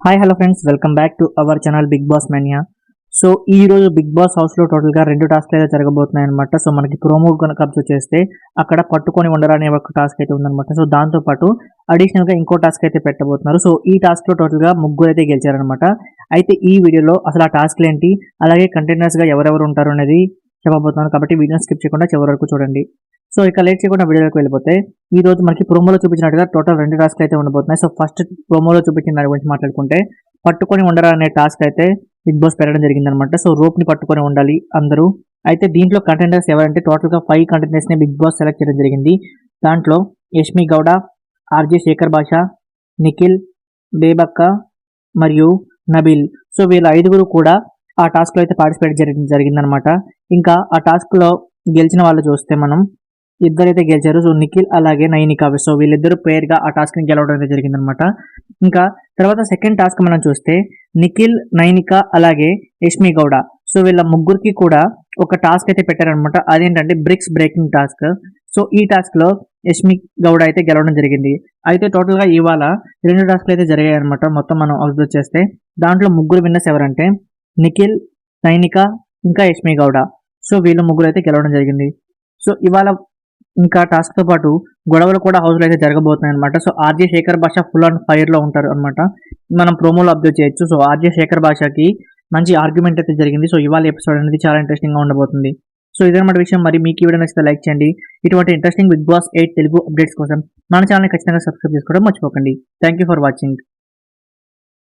Hi hello friends, welcome back to our channel Bigg Boss mania. So ఈ రోజు big boss హౌస్లో టోటల్గా 2 టాస్క్లు అయితే జరగబోతున్నాయి అనమాట. సో మనకి ప్రోమో కనుక అబ్జర్వ్ చేస్తే అక్కడ పట్టుకొని ఉండరా అనే ఒక టాస్క్ అయితే ఉందన్నమాట. సో దాంతోపాటు అడిషనల్గా ఇంకో టాస్క్ అయితే పెట్టబోతున్నారు. సో ఈ టాస్క్లో టోటల్గా ముగ్గురు అయితే గెలిచారనమాట. అయితే ఈ వీడియోలో అసలు ఆ టాస్క్లు ఏంటి, అలాగే కంటెంటర్స్గా ఎవరెవరు ఉంటారు అనేది చెప్పబోతున్నాను. కాబట్టి వీడియోని స్కిప్ చేయకుండా చివరి వరకు చూడండి. సో ఇక లేట్ చేయకుండా వీడియోలోకి వెళ్ళిపోతే, ఈ రోజు మనకి ప్రోమోలో చూపించినట్టుగా టోటల్ 2 టాస్క్లు అయితే ఉండబోతున్నాయి. సో ఫస్ట్ ప్రోమోలో చూపించిన దాని గురించి మాట్లాడుకుంటే, పట్టుకొని ఉండరా అనే టాస్క్ అయితే బిగ్ బాస్ పెట్టడం జరిగిందనమాట. సో రోప్ ని పట్టుకొని ఉండాలి అందరూ. అయితే దీంట్లో కంటెండర్స్ ఎవరంటే టోటల్గా 5 కంటెండర్స్ ని బిగ్ బాస్ సెలెక్ట్ చేయడం జరిగింది. దాంట్లో యష్మి గౌడ, ఆర్జే శేఖర్ భాష, నిఖిల్, బేబక్క మరియు నబీల్. సో వీళ్ళ 5గురు కూడా ఆ టాస్క్ లో అయితే పార్టిసిపేట్ జరిగిందనమాట. ఇంకా ఆ టాస్క్ లో గెలిచిన వాళ్ళు చూస్తే మనం ఇద్దరైతే గెలిచారు. సో నిఖిల్ అలాగే నైనిక. సో వీళ్ళిద్దరు పేర్ గా ఆ టాస్క్ ని గెలవడం అయితే జరిగిందనమాట. ఇంకా తర్వాత సెకండ్ టాస్క్ మనం చూస్తే నిఖిల్, నైనిక అలాగే యష్మి గౌడ. సో వీళ్ళ ముగ్గురికి కూడా ఒక టాస్క్ అయితే పెట్టారనమాట. అదేంటంటే బ్రిక్స్ బ్రేకింగ్ టాస్క్. సో ఈ టాస్క్ లో యష్మి గౌడ అయితే గెలవడం జరిగింది. అయితే టోటల్ గా ఇవాళ 2 టాస్క్లు అయితే జరిగాయి అనమాట. మొత్తం మనం అబ్జర్వ్ చేస్తే దాంట్లో ముగ్గురు విన్నర్స్ ఎవరంటే నిఖిల్, నైనిక ఇంకా యష్మి గౌడ. సో వీళ్ళు ముగ్గురు అయితే గెలవడం జరిగింది. సో ఇవాళ ఇంకా టాస్క్ తో పాటు గొడవలు కూడా హౌస్ లో అయితే జరగబోతున్నాయి అనమాట. సో ఆర్జే శేఖర్ భాష ఫుల్ ఆన్ ఫైర్ లో ఉంటారు అనమాట. మనం ప్రోమోలో అబ్జర్వ్ చేయొచ్చు. సో ఆర్జే శేఖర్ భాషకి మంచి ఆర్గ్యుమెంట్ అయితే జరిగింది. సో ఇవాళ ఎపిసోడ్ అనేది చాలా ఇంట్రెస్టింగ్ గా ఉండబోతుంది. సో ఇదన్నమాట విషయం. మరి మీకు ఈ వీడియో నచ్చితే లైక్ చేయండి. ఇటువంటి interesting Bigg Boss 8 Telugu updates కోసం మన ఛానల్ ఖచ్చితంగా సబ్స్క్రైబ్ చేసుకోవడం మర్చిపోకండి. Thank you for watching.